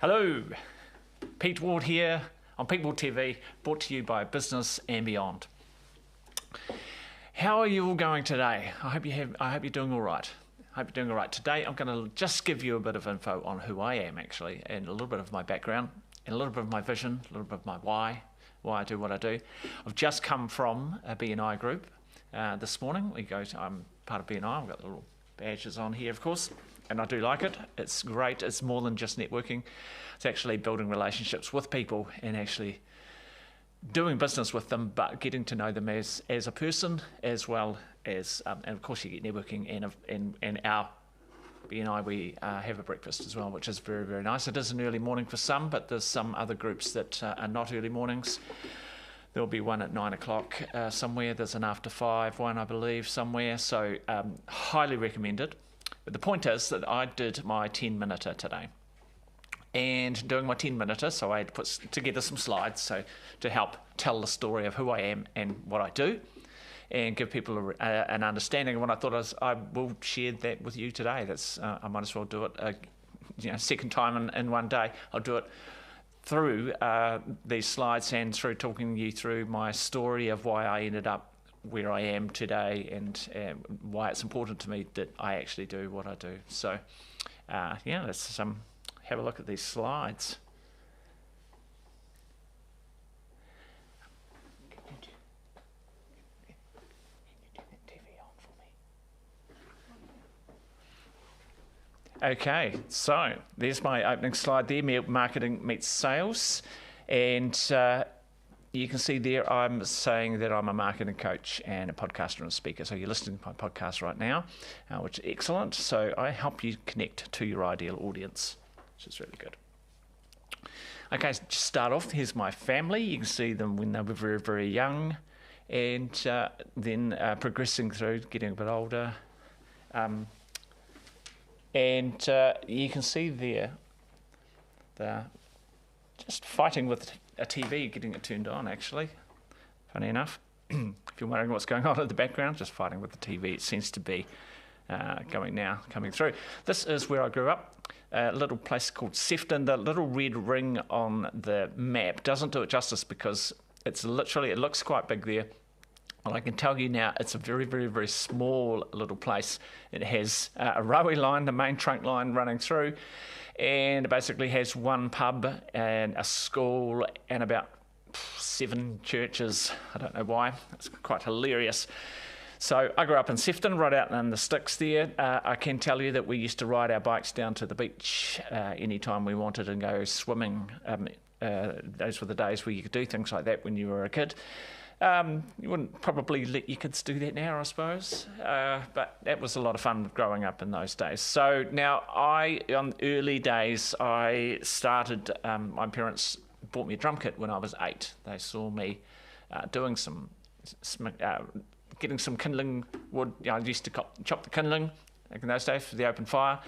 Hello, Pete Ward here on Pete Ward TV, brought to you by Business and Beyond. How are you all going today? I hope you're doing all right. Today I'm going to just give you a bit of info on who I am actually, and a little bit of my background, and a little bit of my vision, a little bit of my why I do what I do. I've just come from a BNI group this morning. I'm part of BNI. I've got the little badges on here, of course. And I do like it. It's great. It's more than just networking. It's actually building relationships with people and actually doing business with them, but getting to know them as a person, as well as, and of course you get networking, and our BNI, we have a breakfast as well, which is very, very nice. It is an early morning for some, but there's some other groups that are not early mornings. There'll be one at 9 o'clock somewhere. There's an after 5 one, I believe, somewhere. So highly recommended. But the point is that I did my 10-minuter today. And doing my 10-minuter, so I had put together some slides to help tell the story of who I am and what I do, and give people an understanding of what I thought I will share that with you today. I might as well do it second time in one day. I'll do it through these slides and through talking you through my story of why I ended up where I am today, and why it's important to me that I actually do what I do. So let's have a look at these slides. Can you turn that TV on for me? Okay, so there's my opening slide there, marketing meets sales, and you can see there I'm saying that I'm a marketing coach and a podcaster and a speaker. So you're listening to my podcast right now, which is excellent. So I help you connect to your ideal audience, which is really good. Okay, so just start off. Here's my family. You can see them when they were very, very young, and then progressing through, getting a bit older. And you can see there, they're just fighting with a TV, getting it turned on, actually. Funny enough. If you're wondering what's going on in the background, just fighting with the TV. It seems to be coming through. This is where I grew up, a little place called Sefton. The little red ring on the map doesn't do it justice because it looks quite big there. And I can tell you now, it's a very, very, very small little place. It has a railway line, the main trunk line running through, and it basically has one pub and a school and about 7 churches. I don't know why. It's quite hilarious. So I grew up in Sefton, right out in the sticks there. I can tell you that we used to ride our bikes down to the beach anytime we wanted and go swimming. Those were the days where you could do things like that when you were a kid. You wouldn't probably let your kids do that now, I suppose, but that was a lot of fun growing up in those days. So now on early days, I started, my parents bought me a drum kit when I was 8. They saw me doing getting some kindling wood. I used to chop the kindling in those days for the open fire.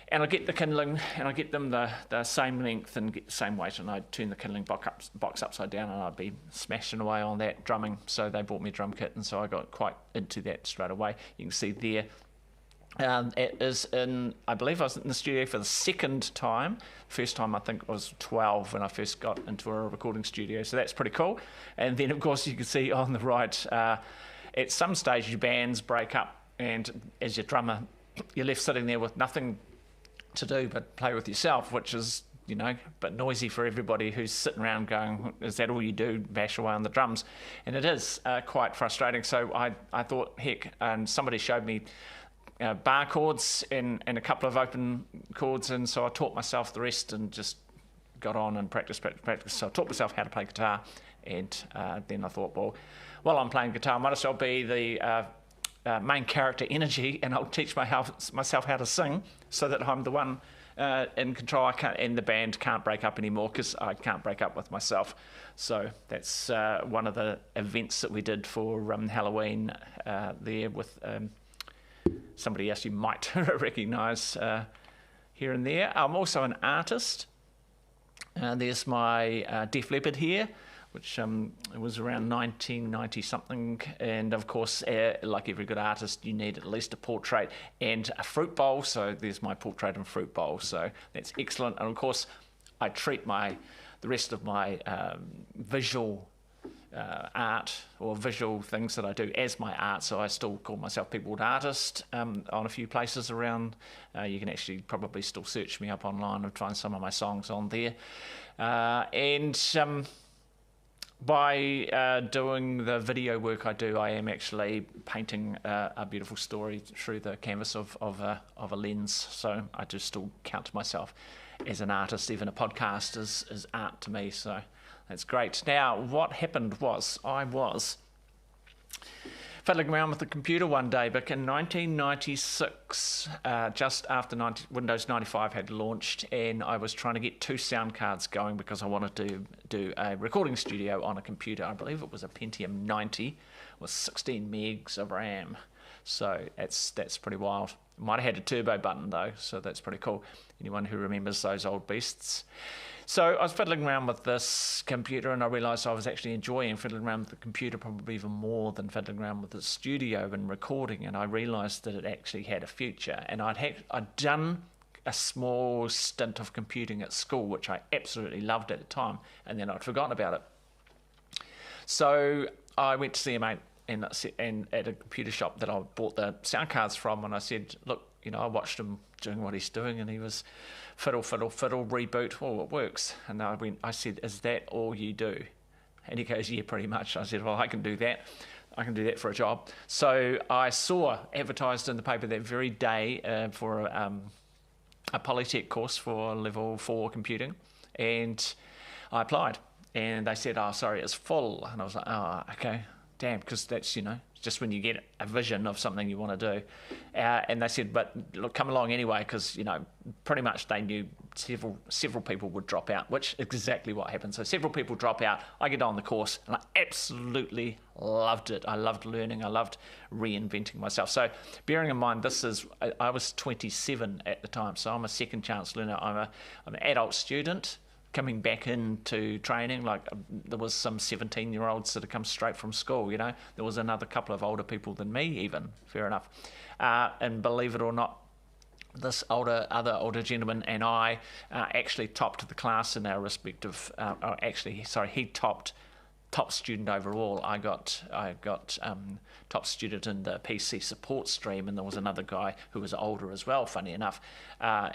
And I get the kindling, and I get them the same length and get the same weight, and I'd turn the kindling box upside down, and I'd be smashing away on that, drumming. So they bought me a drum kit, and so I got quite into that straight away. You can see there, it is I believe I was in the studio for the second time. First time I think was 12 when I first got into a recording studio, so that's pretty cool. And then, of course, you can see on the right, at some stage your bands break up, and as your drummer, you're left sitting there with nothing to do but play with yourself, which is a bit noisy for everybody who's sitting around going, is that all you do, bash away on the drums? And it is quite frustrating. So I thought, heck, and somebody showed me bar chords and a couple of open chords, and so I taught myself the rest and just got on and practice. So I taught myself how to play guitar, and then I thought, well, while I'm playing guitar, I might as well be the main character energy, and I'll teach myself how to sing so that I'm the one in control. And the band can't break up anymore because I can't break up with myself. So that's one of the events that we did for Halloween there with somebody else you might recognise here and there. I'm also an artist. There's my Def Leppard here, which it was around 1990 something, and of course, like every good artist, you need at least a portrait and a fruit bowl. So there's my portrait and fruit bowl. So that's excellent. And of course, I treat the rest of my visual art or visual things that I do as my art, so I still call myself Peopled Artist on a few places around. You can actually probably still search me up online and find some of my songs on there. By doing the video work I do, I am actually painting a beautiful story through the canvas of a lens, so I do still count myself as an artist. Even a podcast is art to me, so that's great. Now, what happened was I was fiddling around with the computer one day back in 1996, just after Windows 95 had launched, and I was trying to get 2 sound cards going because I wanted to do a recording studio on a computer. I believe it was a Pentium 90 with 16 megs of RAM. So that's pretty wild. Might have had a turbo button though, so that's pretty cool. Anyone who remembers those old beasts. So I was fiddling around with this computer, and I realised I was actually enjoying fiddling around with the computer probably even more than fiddling around with the studio and recording, and I realised that it actually had a future. And I'd done a small stint of computing at school, which I absolutely loved at the time, and then I'd forgotten about it. So I went to see a mate and at a computer shop that I bought the sound cards from, and I said, look, I watched him doing what he's doing, and he was fiddle, fiddle, fiddle, reboot, well, it works. And I said, is that all you do? And he goes, yeah, pretty much. I said, well, I can do that. I can do that for a job. So I saw advertised in the paper that very day for a Polytech course for level 4 computing, and I applied. And they said, oh, sorry, it's full. And I was like, oh, okay, damn, because that's, just when you get a vision of something you want to do. And they said, but look, come along anyway, because, pretty much they knew several people would drop out, which is exactly what happened. So several people drop out. I get on the course, and I absolutely loved it. I loved learning. I loved reinventing myself. So bearing in mind, I was 27 at the time, so I'm a second chance learner. I'm an adult student coming back into training. Like there was some 17-year-olds that had come straight from school, There was another couple of older people than me even, fair enough. And believe it or not, this other older gentleman and I actually topped the class in our respective, he topped top student overall. I got top student in the PC support stream, and there was another guy who was older as well, funny enough.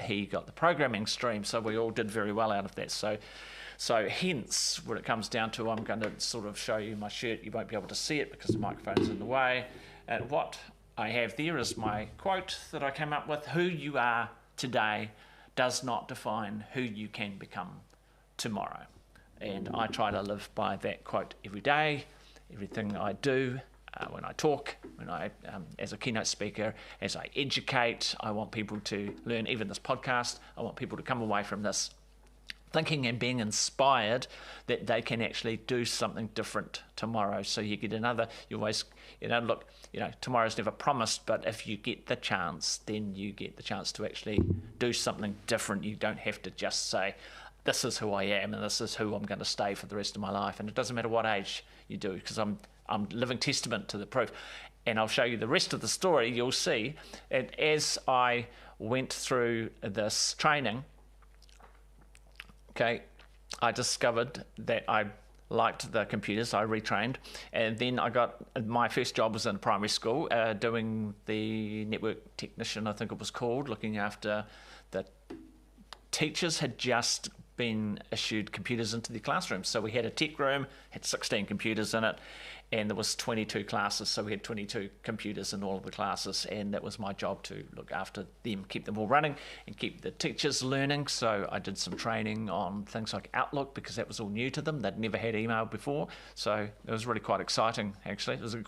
He got the programming stream, so we all did very well out of that. So hence, when it comes down to, I'm going to sort of show you my shirt. You won't be able to see it because the microphone's in the way. And what I have there is my quote that I came up with: who you are today does not define who you can become tomorrow. And I try to live by that quote every day, everything I do, when I talk, when I, as a keynote speaker, as I educate. I want people to learn, even this podcast, I want people to come away from this thinking and being inspired that they can actually do something different tomorrow. So you get you always, look, tomorrow's never promised, but if you get the chance, then you get the chance to actually do something different. You don't have to just say, this is who I am and this is who I'm going to stay for the rest of my life. And it doesn't matter what age you do, because I'm living testament to the proof. And I'll show you the rest of the story. You'll see. And as I went through this training, I discovered that I liked the computers. I retrained, and then I got my first job was in primary school, doing the network technician, I think it was called, looking after the teachers had just been issued computers into the classroom. So we had a tech room, had 16 computers in it, and there was 22 classes, so we had 22 computers in all of the classes, and that was my job to look after them, keep them all running, and keep the teachers learning. So I did some training on things like Outlook, because that was all new to them. They'd never had email before, so it was really quite exciting, actually. It was an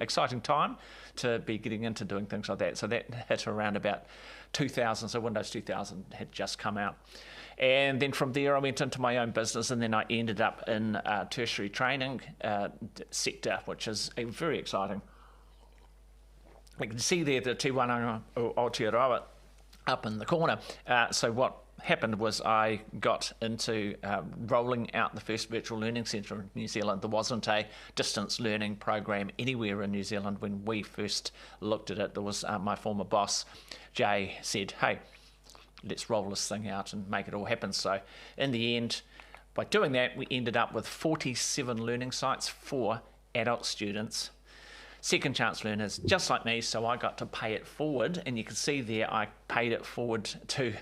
exciting time to be getting into doing things like that. So that hit around about 2000, so Windows 2000 had just come out. And then from there I went into my own business, and then I ended up in a tertiary training sector, which is very exciting. You can see there the Te Wānanga o Aotearoa up in the corner. So what happened was I got into rolling out the first virtual learning centre in New Zealand. There wasn't a distance learning program anywhere in New Zealand when we first looked at it. There was my former boss, Jay, said, hey, let's roll this thing out and make it all happen. So in the end, by doing that, we ended up with 47 learning sites for adult students, second chance learners, just like me. So I got to pay it forward, and you can see there I paid it forward to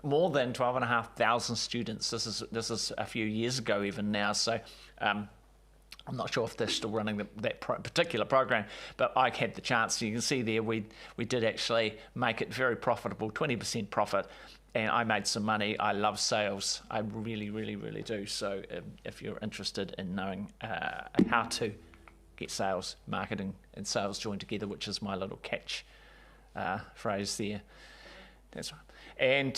more than 12,500 students. This is a few years ago even now. So I'm not sure if they're still running that particular program, but I had the chance. You can see there we did actually make it very profitable, 20% profit, and I made some money. I love sales. I really, really, really do. So if you're interested in knowing how to get sales, marketing, and sales joined together, which is my little catch phrase there. That's right. And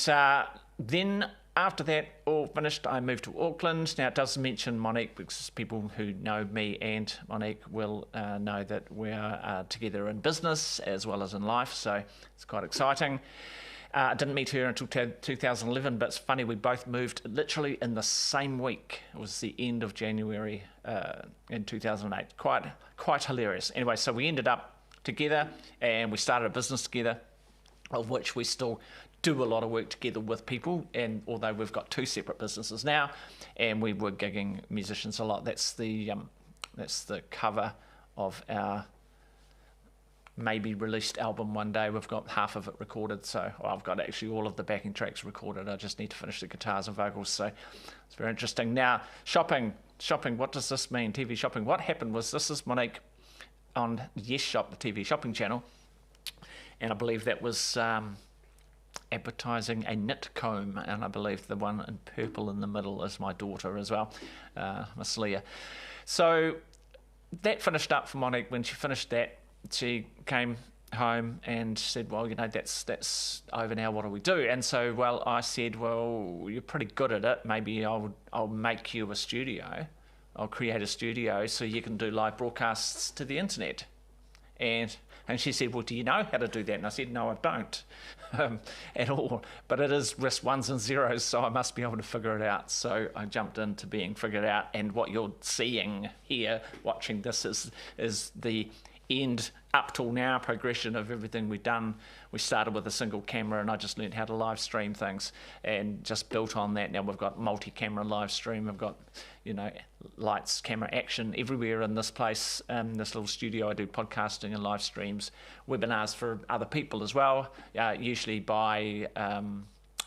then after that all finished, I moved to Auckland. Now it does mention Monique, because people who know me and Monique will know that we're together in business as well as in life, so it's quite exciting. I didn't meet her until 2011, but it's funny, we both moved literally in the same week. It was the end of January in 2008. Quite hilarious. Anyway, so we ended up together and we started a business together, of which we still do a lot of work together with people, and although we've got two separate businesses now, and we were gigging musicians a lot. That's the cover of our maybe released album one day. We've got half of it recorded, so I've got actually all of the backing tracks recorded. I just need to finish the guitars and vocals, so it's very interesting. Now, shopping, what does this mean? TV shopping. What happened was, this is Monique on Yes Shop, the TV shopping channel, and I believe that was advertising a knit comb, and I believe the one in purple in the middle is my daughter as well, Miss Leah. So that finished up for Monique. When she finished that, she came home and said, well, that's over now, what do we do? And so, well, I said, well, you're pretty good at it, maybe I'll make you a studio. I'll create a studio so you can do live broadcasts to the internet. And she said, well, do you know how to do that? And I said, no, I don't at all. But it is risk ones and zeros, so I must be able to figure it out. So I jumped into being figured out. And what you're seeing here, watching this, is the end up till now progression of everything we've done. We started with a single camera, and I just learned how to live stream things and just built on that. Now we've got multi-camera live stream. We've got, lights, camera, action everywhere in this place. This little studio, I do podcasting and live streams, webinars for other people as well, usually by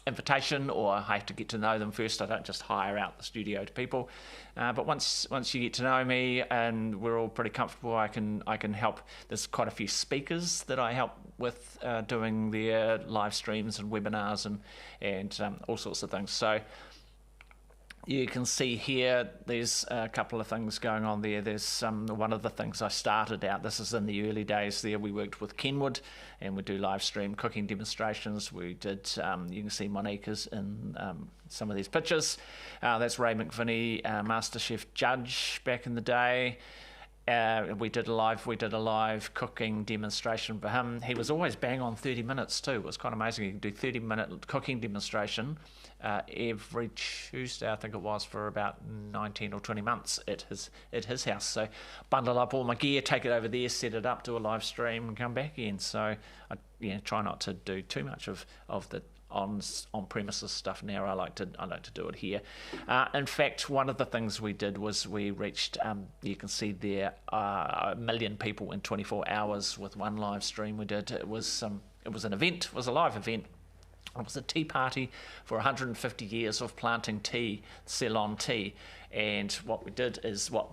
invitation, or I have to get to know them first. I don't just hire out the studio to people. But once you get to know me and we're all pretty comfortable, I can help. There's quite a few speakers that I help with doing their live streams and webinars and all sorts of things. So you can see here, there's a couple of things going on there. There's one of the things I started out, this is in the early days there, we worked with Kenwood, and we do live stream cooking demonstrations. We did, you can see Monique is in some of these pictures. That's Ray McVinney, MasterChef judge back in the day. We did a live cooking demonstration for him. He was always bang on 30 minutes too. It was quite amazing. He could do 30-minute cooking demonstration every Tuesday, I think it was, for about 19 or 20 months at his house. So bundle up all my gear, take it over there, set it up, do a live stream, and come back in. So I try not to do too much of the on-premises stuff now. I like to do it here. In fact, one of the things we did was we reached, you can see there, 1 million people in 24 hours with one live stream we did. It was an event, it was a live event. It was a tea party for 150 years of planting tea, Ceylon tea. And what we did is, what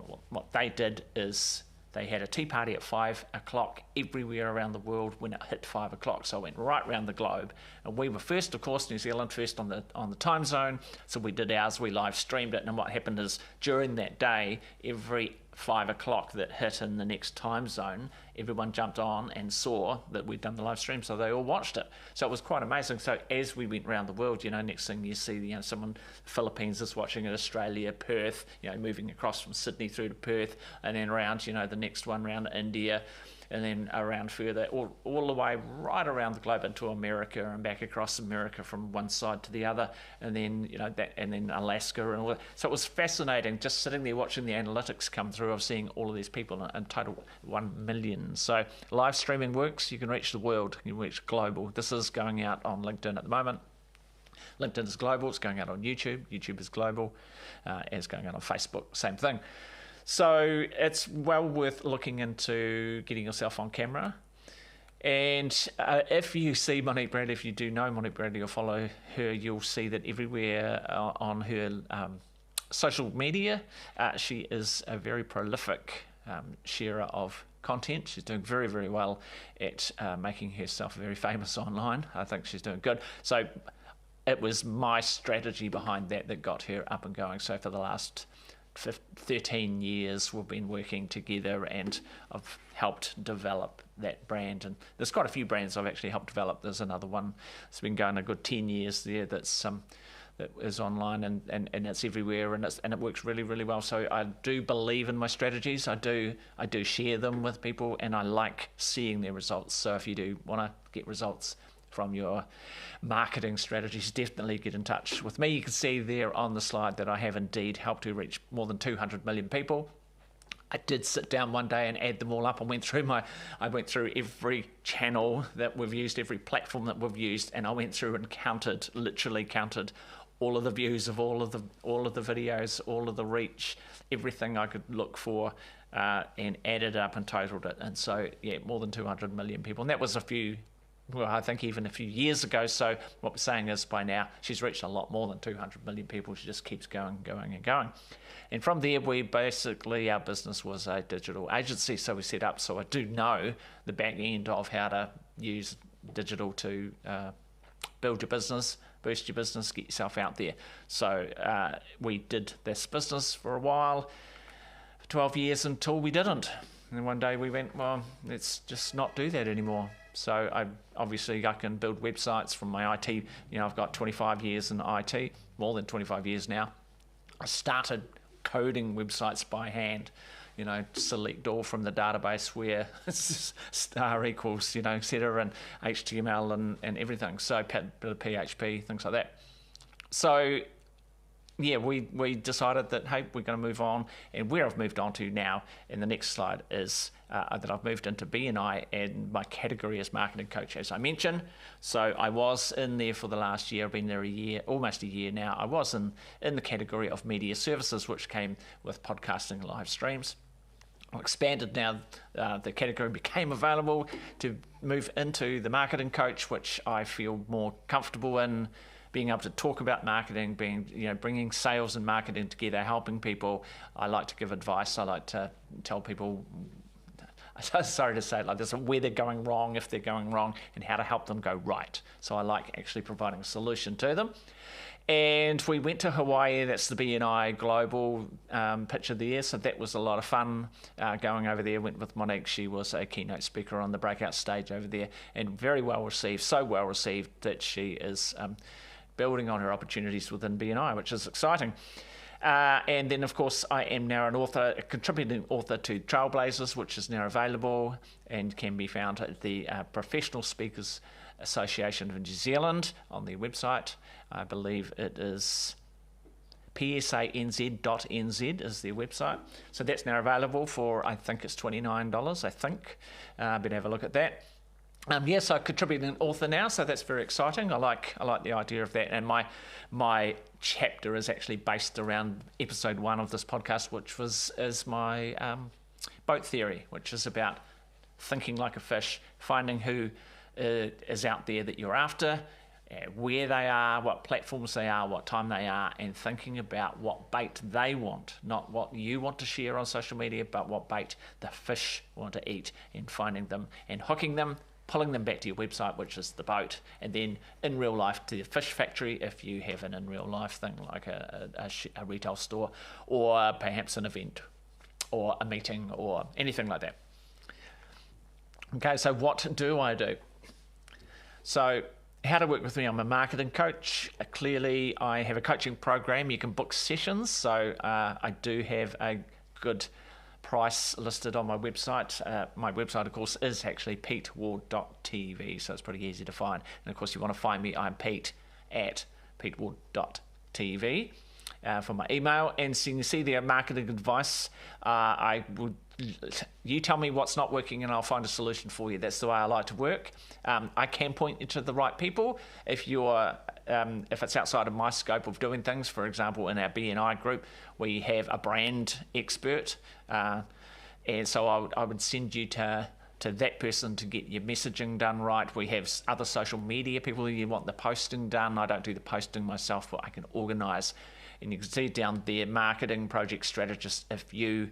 they did is, they had a tea party at 5 o'clock everywhere around the world when it hit 5 o'clock. So it went right around the globe. And we were first, of course, New Zealand first on the time zone. So we did ours, we live streamed it. And what happened is, during that day, every 5 o'clock that hit in the next time zone, everyone jumped on and saw that we'd done the live stream, so they all watched it. So it was quite amazing. So as we went around the world, next thing you see, someone, Philippines is watching it, Australia, Perth, moving across from Sydney through to Perth, and then around, the next one around India, and then around further, all the way right around the globe into America and back across America from one side to the other, and then and then Alaska and all that. So it was fascinating just sitting there watching the analytics come through of seeing all of these people, in total 1 million. So live streaming works. You can reach the world. You can reach global. This is going out on LinkedIn at the moment. LinkedIn is global. It's going out on YouTube. YouTube is global. It's going out on Facebook. Same thing. So it's well worth looking into getting yourself on camera. And if you see Monique Bradley, if you do know Monique Bradley or follow her, you'll see that everywhere on her social media, she is a very prolific sharer of content. She's doing very, very well at making herself very famous online. I think she's doing good. So it was my strategy behind that got her up and going. So for the last 13 years we've been working together, and I've helped develop that brand. And there's quite a few brands I've actually helped develop. There's another one that's been going a good 10 years there that is online and it's everywhere, and it works really, really well. So I do believe in my strategies. I do share them with people, and I like seeing their results. So if you do want to get results from your marketing strategies, definitely get in touch with me. You can see there on the slide that I have indeed helped to reach more than 200 million people. I did sit down one day and add them all up. I went through every channel that we've used, every platform that we've used, and I went through and literally counted all of the views of all of the videos, all of the reach, everything I could look for, and added up and totaled it. And so, yeah, more than 200 million people. And that was I think even a few years ago. So what we're saying is by now she's reached a lot more than 200 million people. She just keeps going and going. And from there, our business was a digital agency. So we set up, so I do know the back end of how to use digital to build your business, boost your business, get yourself out there. So we did this business for a while, for 12 years, until we didn't. And one day we went, well, let's just not do that anymore. So I can build websites from my IT. I've got 25 years in IT, more than 25 years now. I started coding websites by hand, select all from the database where star equals, etc., and HTML and everything. So bit of PHP, things like that. So yeah, we decided that, hey, we're going to move on. And where I've moved on to now in the next slide is that I've moved into BNI, and my category is marketing coach, as I mentioned. So I was in there for the last year. I've been there almost a year now. I was in the category of media services, which came with podcasting and live streams. I expanded now. The category became available to move into the marketing coach, which I feel more comfortable in. Being able to talk about marketing, bringing sales and marketing together, helping people. I like to give advice. I like to tell people, sorry to say it like this, where they're going wrong, if they're going wrong, and how to help them go right. So I like actually providing a solution to them. And we went to Hawaii. That's the BNI Global picture there. So that was a lot of fun going over there. Went with Monique. She was a keynote speaker on the breakout stage over there, and very well received. So well received that she is building on her opportunities within BNI, which is exciting. And then, of course, I am now an author, a contributing author to Trailblazers, which is now available and can be found at the Professional Speakers Association of New Zealand on their website. I believe it is psanz.nz is their website. So that's now available for, I think it's $29, I think. Better have a look at that. Yes, I contribute an author now, so that's very exciting. I like the idea of that, and my chapter is actually based around episode 1 of this podcast, which is my boat theory, which is about thinking like a fish, finding who is out there that you're after, where they are, what platforms they are, what time they are, and thinking about what bait they want, not what you want to share on social media, but what bait the fish want to eat, and finding them and hooking them, pulling them back to your website, which is the boat, and then in real life to the fish factory if you have an in real life thing like a retail store, or perhaps an event or a meeting or anything like that. Okay, so what do I do? So how to work with me? I'm a marketing coach. Clearly, I have a coaching program. You can book sessions. So I do have a good price listed on my website. My website, of course, is actually peteward.tv, so it's pretty easy to find. And of course, you want to find me, I'm Pete at peteward.tv for my email. And so you see there, marketing advice. You tell me what's not working and I'll find a solution for you. That's the way I like to work. I can point you to the right people if it's outside of my scope of doing things. For example, in our BNI group, we have a brand expert, and so I would send you to that person to get your messaging done right. We have other social media people who you want the posting done. I don't do the posting myself, but I can organise. And you can see down there, marketing project strategist. If you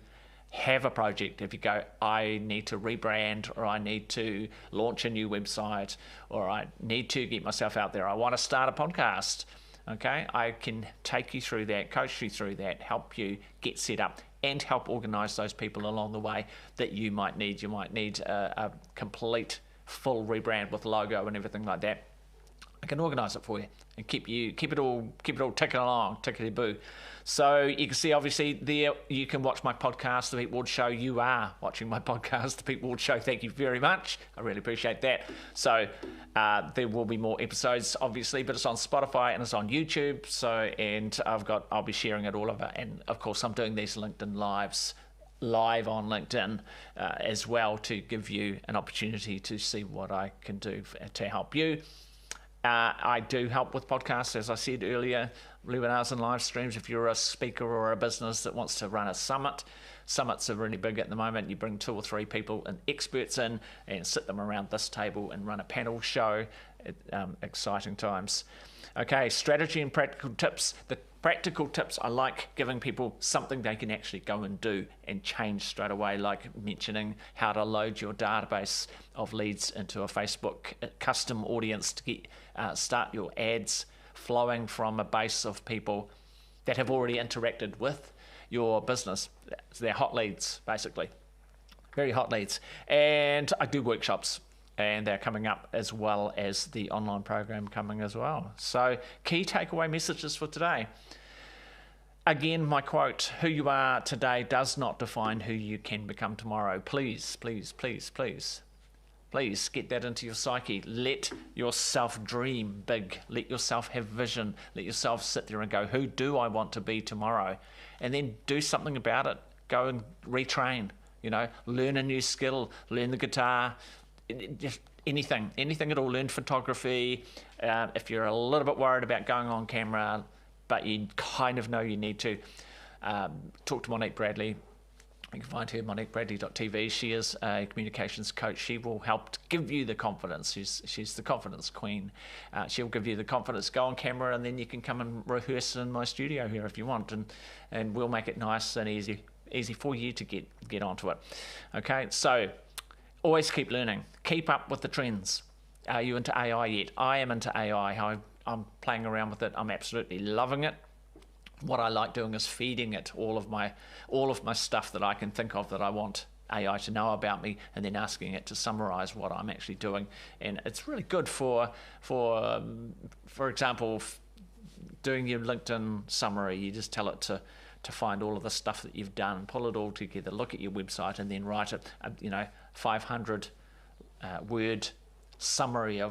have a project, if you go, I need to rebrand, or I need to launch a new website, or I need to get myself out there, I want to start a podcast, okay, I can take you through that, coach you through that, help you get set up, and help organise those people along the way that you might need. You might need a complete full rebrand with logo and everything like that. I can organise it for you and keep it all ticking along, tickety boo. So you can see, obviously, there you can watch my podcast, The Pete Ward Show. You are watching my podcast, The Pete Ward Show. Thank you very much. I really appreciate that. So there will be more episodes, obviously, but it's on Spotify and it's on YouTube. And I'll be sharing it all over. And of course, I'm doing these LinkedIn lives live on LinkedIn as well, to give you an opportunity to see what I can do to help you. I do help with podcasts, as I said earlier, webinars and live streams. If you're a speaker or a business that wants to run a summit, summits are really big at the moment. You bring 2 or 3 people and experts in and sit them around this table and run a panel show. Exciting times. Okay, strategy and practical tips. The practical tips, I like giving people something they can actually go and do and change straight away, like mentioning how to load your database of leads into a Facebook custom audience to start your ads flowing from a base of people that have already interacted with your business. So they're hot leads, basically. Very hot leads. And I do workshops, and they're coming up, as well as the online program coming as well. So key takeaway messages for today. Again, my quote, who you are today does not define who you can become tomorrow. Please, please, please, please, please get that into your psyche. Let yourself dream big. Let yourself have vision. Let yourself sit there and go, who do I want to be tomorrow? And then do something about it. Go and retrain, learn a new skill, learn the guitar, just anything at all. Learn photography. If you're a little bit worried about going on camera, but you kind of know you need to, talk to Monique Bradley. You can find her at moniquebradley.tv. She is a communications coach. She will help give you the confidence. She's the confidence queen. She'll give you the confidence. Go on camera, and then you can come and rehearse in my studio here if you want, and we'll make it nice and easy for you to get onto it. Okay, so always keep learning. Keep up with the trends. Are you into AI yet? I am into AI. I'm playing around with it. I'm absolutely loving it. What I like doing is feeding it all of my stuff that I can think of that I want AI to know about me, and then asking it to summarize what I'm actually doing. And it's really good for example, doing your LinkedIn summary. You just tell it to find all of the stuff that you've done, pull it all together, look at your website, and then write it, 500 word summary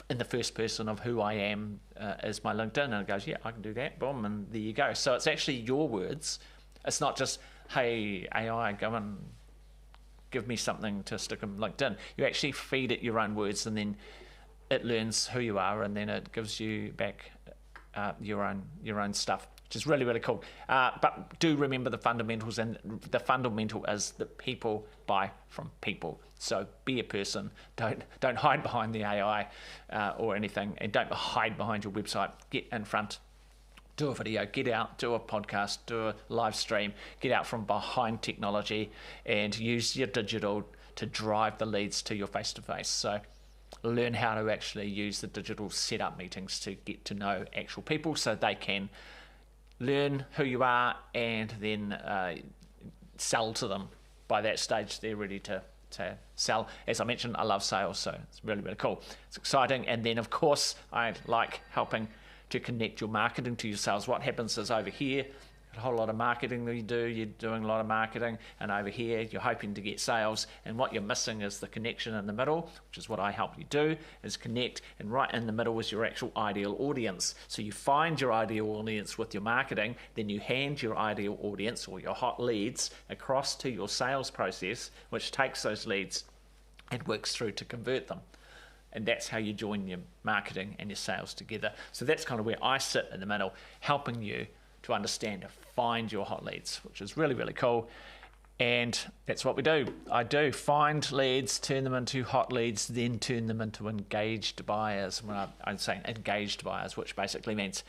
in the first person of who I am as my LinkedIn, and it goes, yeah, I can do that, boom, and there you go. So it's actually your words. It's not just, hey, AI, go and give me something to stick in LinkedIn. You actually feed it your own words, and then it learns who you are, and then it gives you back your own stuff, which is really, really cool. But do remember the fundamentals, and the fundamental is that people buy from people. So be a person. Don't hide behind the AI or anything, and don't hide behind your website. Get in front. Do a video. Get out. Do a podcast. Do a live stream. Get out from behind technology and use your digital to drive the leads to your face-to-face. So learn how to actually use the digital setup meetings to get to know actual people, so they can learn who you are and then sell to them. By that stage, they're ready to sell. As I mentioned, I love sales, so it's really, really cool. It's exciting. And then, of course, I like helping to connect your marketing to your sales. What happens is, over here A whole lot of marketing that you do, you're doing a lot of marketing, and over here you're hoping to get sales, and what you're missing is the connection in the middle, which is what I help you do, is connect, and right in the middle is your actual ideal audience. So you find your ideal audience with your marketing, then you hand your ideal audience or your hot leads across to your sales process, which takes those leads and works through to convert them. And that's how you join your marketing and your sales together. So that's kind of where I sit in the middle, helping you to understand, to find your hot leads, which is really, really cool. And that's what we do. I do find leads, turn them into hot leads, then turn them into engaged buyers. When I'm saying engaged buyers, which basically means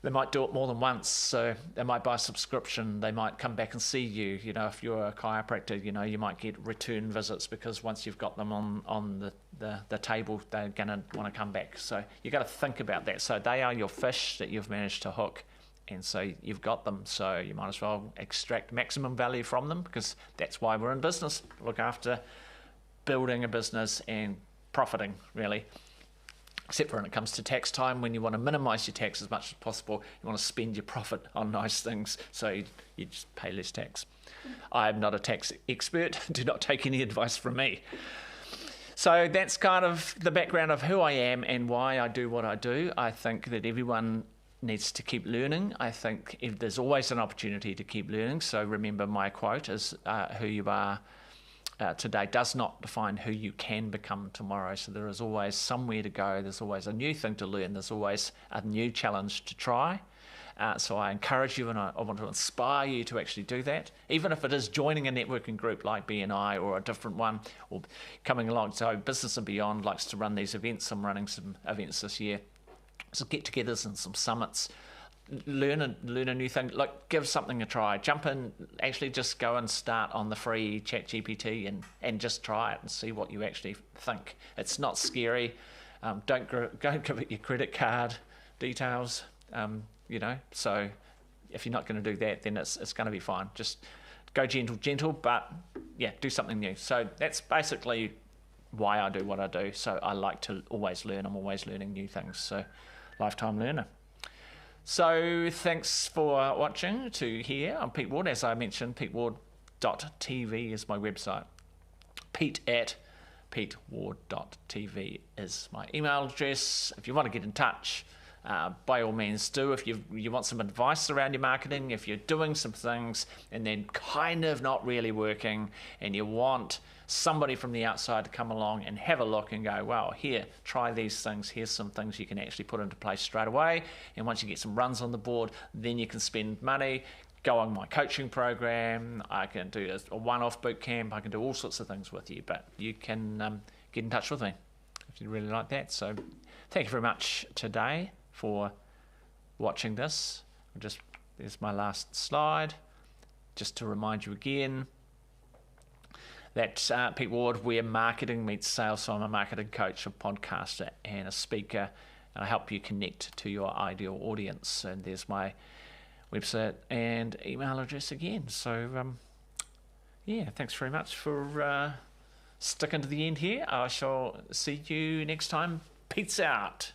they might do it more than once. So they might buy a subscription. They might come back and see you. You know, if you're a chiropractor, you know, you might get return visits because once you've got them on the table, they're going to want to come back. So you got to think about that. So they are your fish that you've managed to hook. And so you've got them, so you might as well extract maximum value from them, because that's why we're in business. Look after building a business and profiting, really. Except for when it comes to tax time, when you want to minimise your tax as much as possible, you want to spend your profit on nice things, so you just pay less tax. I'm not a tax expert. Do not take any advice from me. So that's kind of the background of who I am and why I do what I do. I think that everyone needs to keep learning. I think if there's always an opportunity to keep learning. So remember, my quote is, who you are today does not define who you can become tomorrow. So there is always somewhere to go. There's always a new thing to learn. There's always a new challenge to try. So I encourage you, and I want to inspire you to actually do that, even if it is joining a networking group like BNI or a different one, or coming along. So Business and Beyond likes to run these events. I'm running some events this year. So get-togethers and some summits. Learn a new thing. Like, give something a try. Jump in. Actually, just go and start on the free ChatGPT and just try it and see what you actually think. It's not scary. Don't give it your credit card details. You know. So if you're not going to do that, then it's going to be fine. Just go gentle, but yeah, do something new. So that's basically why I do what I do. So I like to always learn. I'm always learning new things. So lifetime learner. So thanks for watching to here. I'm Pete Ward. As I mentioned, peteward.tv is my website. pete@peteward.tv is my email address. If you want to get in touch, by all means do. If you want some advice around your marketing, if you're doing some things and then kind of not really working, and you want somebody from the outside to come along and have a look and go, well, here, try these things. Here's some things you can actually put into place straight away. And once you get some runs on the board, then you can spend money, go on my coaching program. I can do a one-off boot camp. I can do all sorts of things with you, but you can get in touch with me if you really like that. So thank you very much today for watching this. There's my last slide, just to remind you again that Pete Ward, where marketing meets sales. So I'm a marketing coach, a podcaster, and a speaker, and I help you connect to your ideal audience. And there's my website and email address again. So yeah, thanks very much for sticking to the end here. I shall see you next time. Peace out.